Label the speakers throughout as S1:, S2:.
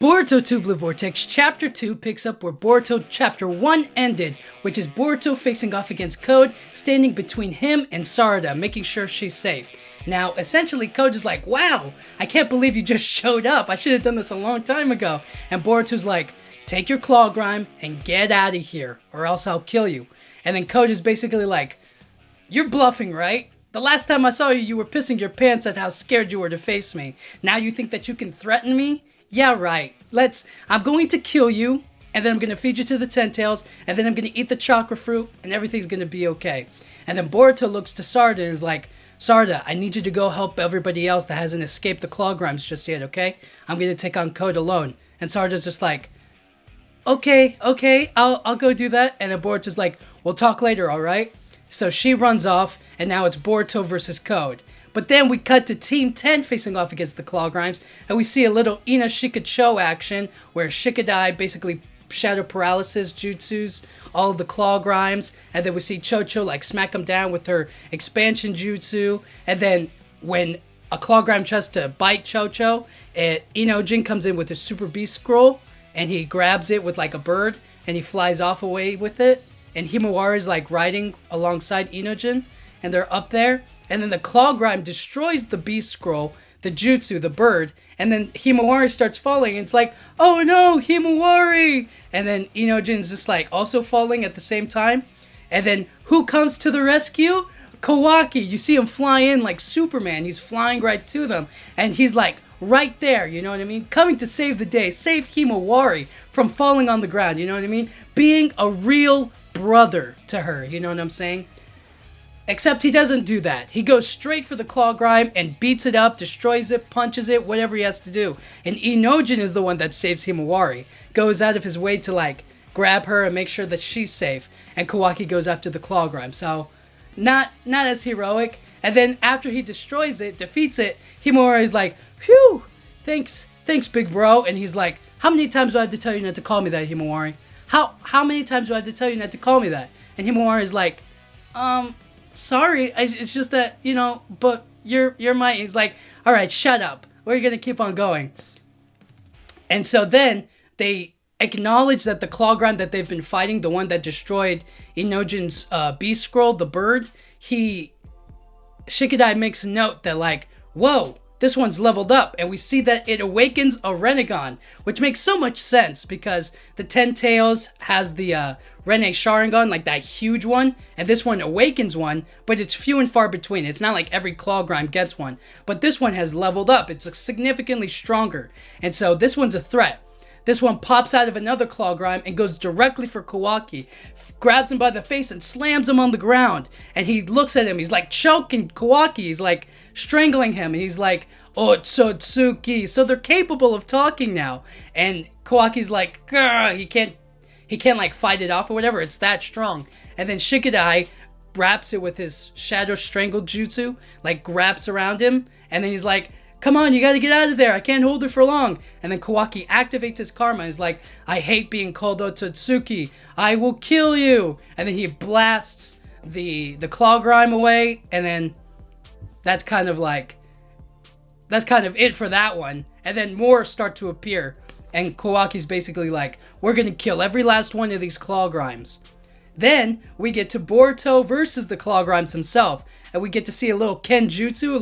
S1: Boruto 2 Blue Vortex Chapter 2 picks up where Boruto Chapter 1 ended, which is Boruto facing off against Code, standing between him and Sarada, making sure she's safe. Now, essentially, Code is like, wow, I can't believe you just showed up. I should have done this a long time ago. And Boruto's like, take your claw grime and get out of here, or else I'll kill you. And then Code is basically like, you're bluffing, right? The last time I saw you, you were pissing your pants at how scared you were to face me. Now you think that you can threaten me? Yeah, right. I'm going to kill you, and then I'm going to feed you to the Ten Tails, and then I'm going to eat the chakra fruit, and everything's going to be okay. And then Boruto looks to Sarada and is like, Sarada, I need you to go help everybody else that hasn't escaped the claw grimes just yet, okay? I'm going to take on Code alone. And Sarada's just like, okay, I'll go do that. And then Boruto's like, we'll talk later, alright? So she runs off, and now it's Boruto versus Code. But then we cut to Team 10 facing off against the Claw Grimes, and we see a little Ina Shikacho action where Shikadai basically shadow paralysis jutsus all of the Claw Grimes, and then we see Chocho like smack him down with her expansion jutsu, and then when a Claw Grime tries to bite Chocho, Inojin comes in with his Super Beast Scroll, and he grabs it with like a bird, and he flies off away with it, and Himawari is like riding alongside Inojin, and they're up there. And then the Claw Grime destroys the Beast Scroll, the Jutsu, the bird. And then Himawari starts falling. And it's like, oh no, Himawari! And then Inojin's just like also falling at the same time. And then who comes to the rescue? Kawaki. You see him fly in like Superman. He's flying right to them. And he's like right there, you know what I mean? Coming to save the day. Save Himawari from falling on the ground, you know what I mean? Being a real brother to her, you know what I'm saying? Except he doesn't do that. He goes straight for the Claw Grime and beats it up, destroys it, punches it, whatever he has to do. And Inojin is the one that saves Himawari. Goes out of his way to like grab her and make sure that she's safe. And Kawaki goes after the Claw Grime. So not as heroic. And then after he destroys it, defeats it, Himawari is like, phew, thanks big bro. And he's like, how many times do I have to tell you not to call me that, Himawari? How many times do I have to tell you not to call me that? And Himawari is like, sorry, it's just that, you know, but you're my... He's like, all right, shut up. We're going to keep on going. And so then they acknowledge that the Claw Grime that they've been fighting, the one that destroyed Inojin's Beast Scroll, the bird, Shikadai makes a note that like, whoa, this one's leveled up. And we see that it awakens a Renegon, which makes so much sense because the Ten Tails has the Rene Sharingan, like that huge one, and this one awakens one, but it's few and far between. It's not like every Claw Grime gets one, but this one has leveled up. It's significantly stronger, and so this one's a threat. This one pops out of another Claw Grime and goes directly for Kawaki, grabs him by the face and slams him on the ground, and he looks at him. He's like choking Kawaki. He's like strangling him, and he's like, Otsutsuki. So they're capable of talking now, and Kawaki's like, he can't like fight it off or whatever. It's that strong. And then Shikadai wraps it with his Shadow Strangle Jutsu, like wraps around him. And then he's like, come on, you gotta get out of there. I can't hold it for long. And then Kawaki activates his karma. He's like, I hate being called Otsutsuki. I will kill you. And then he blasts the Claw Grime away. And then that's kind of it for that one. And then more start to appear. And Kawaki's basically like, we're going to kill every last one of these Claw Grimes. Then we get to Boruto versus the Claw Grimes himself. And we get to see a little Kenjutsu, a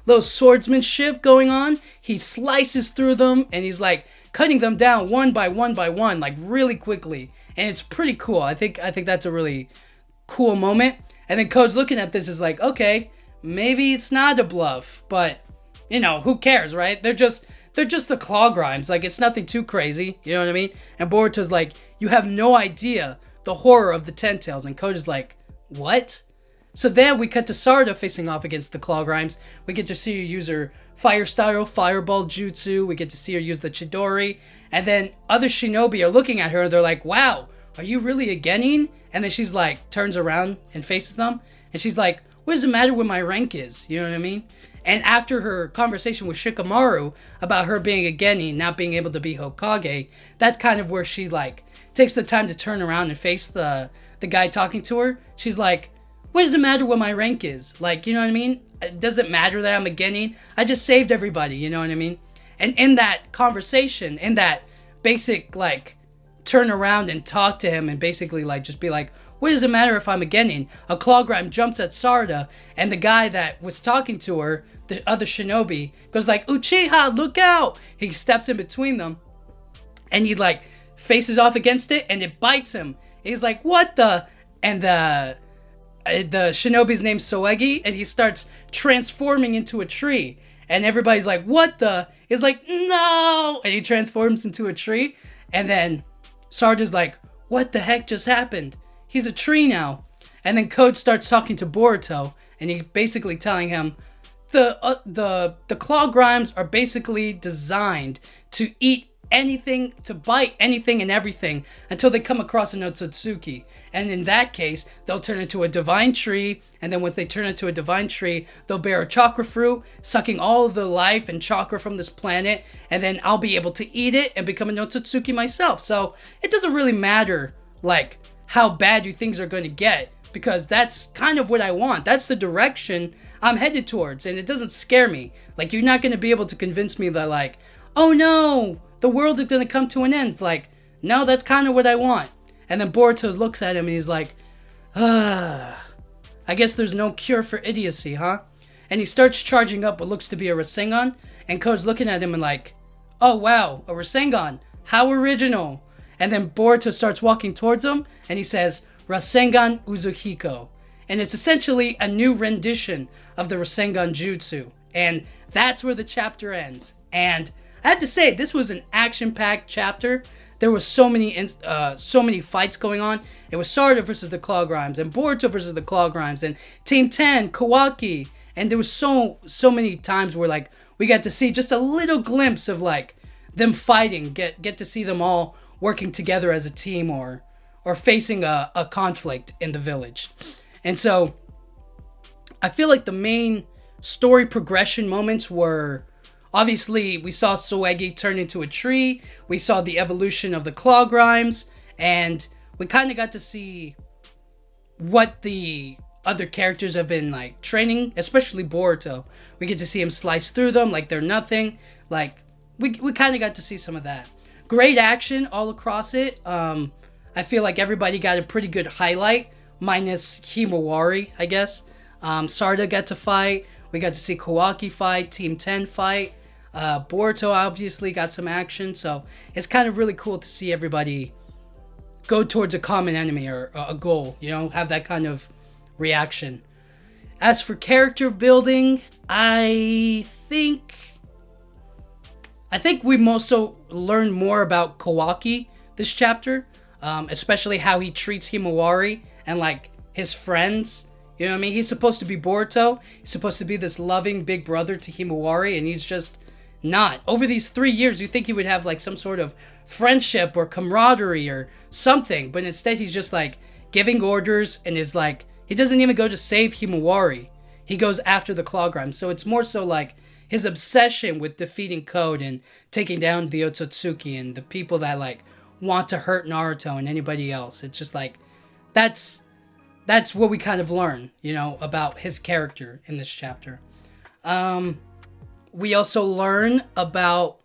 S1: little swordsmanship going on. He slices through them and he's like cutting them down one by one, like really quickly. And it's pretty cool. I think that's a really cool moment. And then Code's looking at this is like, okay, maybe it's not a bluff, but you know, who cares, right? They're just the Claw Grimes. Like, it's nothing too crazy. You know what I mean? And Boruto's like, you have no idea the horror of the Ten Tails. And Code is like, what? So then we cut to Sarada facing off against the Claw Grimes. We get to see her use her Fire Style Fireball Jutsu. We get to see her use the Chidori. And then other shinobi are looking at her and they're like, wow, are you really a Genin? And then she's like, turns around and faces them. And she's like, what does it matter what my rank is? You know what I mean? And after her conversation with Shikamaru about her being a Genin, not being able to be Hokage, that's kind of where she like takes the time to turn around and face the guy talking to her. She's like, what does it matter what my rank is? Like, you know what I mean? It doesn't matter that I'm a Genin. I just saved everybody, you know what I mean? And in that conversation, in that basic, like, turn around and talk to him and basically, like, just be like, what does it matter if I'm a Genin? A Clawgrime jumps at Sarda, and the guy that was talking to her, the other shinobi, goes like, Uchiha, look out! He steps in between them, and he, like, faces off against it, and it bites him. He's like, what the? And the shinobi's name's Soegi, and he starts transforming into a tree. And everybody's like, what the? He's like, no! And he transforms into a tree. And then Sarda's like, what the heck just happened? He's a tree now. And then Code starts talking to Boruto, and he's basically telling him, the Clawgrimes are basically designed to eat anything, to bite anything and everything until they come across an Otsutsuki. And in that case, they'll turn into a divine tree, and then when they turn into a divine tree, they'll bear a chakra fruit, sucking all of the life and chakra from this planet, and then I'll be able to eat it and become an Otsutsuki myself. So it doesn't really matter, like, how bad you things are going to get, because that's kind of what I want. That's the direction I'm headed towards, and it doesn't scare me. Like, you're not going to be able to convince me that, like, oh no, the world is going to come to an end. Like, no, that's kind of what I want. And then Boruto looks at him and he's like, I guess there's no cure for idiocy, huh? And he starts charging up what looks to be a Rasengan, and Code's looking at him and like, oh wow, a Rasengan, how original. And then Boruto starts walking towards him, and he says, Rasengan Uzuhiko. And it's essentially a new rendition of the Rasengan Jutsu. And that's where the chapter ends. And I have to say, this was an action-packed chapter. There was so many fights going on. It was Sarda versus the Clawgrimes, and Boruto versus the Clawgrimes, and Team 10, Kawaki. And there was so many times where, like, we got to see just a little glimpse of, like, them fighting. Get to see them all working together as a team, or facing a conflict in the village. And so I feel like the main story progression moments were, obviously, we saw Soegi turn into a tree, we saw the evolution of the Clawgrimes, and we kind of got to see what the other characters have been, like, training, especially Boruto. We get to see him slice through them like they're nothing. Like, we kind of got to see some of that. Great action all across it. I feel like everybody got a pretty good highlight, minus Himawari, I guess. Sarda got to fight. We got to see Kawaki fight, Team 10 fight. Boruto obviously got some action, so it's kind of really cool to see everybody go towards a common enemy or a goal, you know, have that kind of reaction. As for character building, I think we also learned more about Kawaki this chapter, especially how he treats Himawari and, like, his friends. You know what I mean? He's supposed to be Boruto. He's supposed to be this loving big brother to Himawari, and he's just not. Over these 3 years, you think he would have, like, some sort of friendship or camaraderie or something, but instead he's just, like, giving orders and is, like, he doesn't even go to save Himawari. He goes after the Clawgrime. So it's more so, like, his obsession with defeating Code and taking down the Otsutsuki and the people that, like, want to hurt Naruto and anybody else. It's just, like, that's what we kind of learn, you know, about his character in this chapter. We also learn about,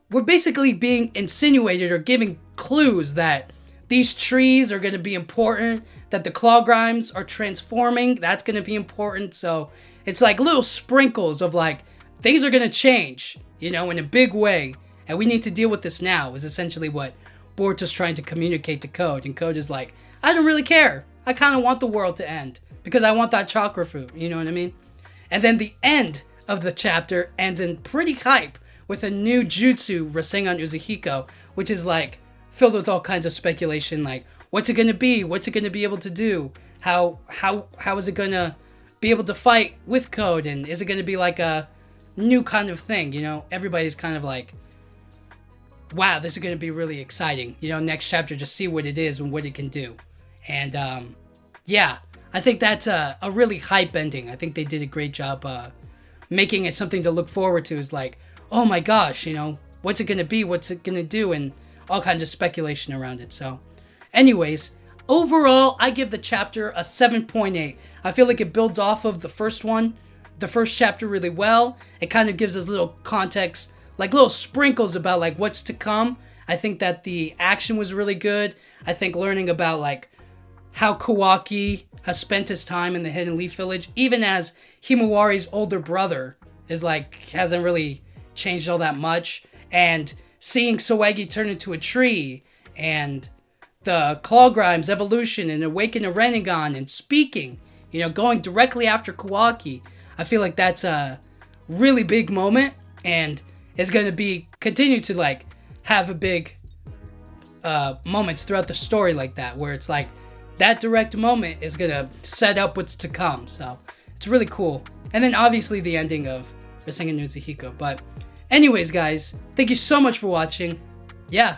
S1: we're basically being insinuated or giving clues that these trees are going to be important, that the Clawgrimes are transforming, that's going to be important. So it's like little sprinkles of, like, things are going to change, you know, in a big way, and we need to deal with this now, is essentially what Boruto's trying to communicate to Code. And Code is like, I don't really care. I kind of want the world to end because I want that chakra fruit, you know what I mean? And then the end of the chapter ends in pretty hype with a new jutsu, Rasengan Uzuhiko, which is, like, filled with all kinds of speculation, like, what's it going to be? What's it going to be able to do? How is it going to be able to fight with Code? And is it going to be like a new kind of thing, you know? Everybody's kind of like, wow, this is going to be really exciting. You know, next chapter, just see what it is and what it can do. And, yeah, I think that's a really hype ending. I think they did a great job making it something to look forward to. Is like, oh my gosh, you know, what's it going to be? What's it going to do? And all kinds of speculation around it. So, anyways, overall, I give the chapter a 7.8. I feel like it builds off of the first one the first chapter really well. It kind of gives us little context, like little sprinkles about like what's to come. I think that the action was really good. I think learning about like how Kawaki has spent his time in the Hidden Leaf Village, even as Himawari's older brother is like hasn't really changed all that much, and seeing Soegi turn into a tree, and the Claw Grimes evolution and awaken a Rinnegan and speaking, you know, going directly after Kawaki. I feel like that's a really big moment, and is going to be continue to like have a big moments throughout the story like that, where it's like that direct moment is going to set up what's to come. So it's really cool. And then obviously the ending of Rasengan no Zuhiko. But anyways, guys, thank you so much for watching. Yeah,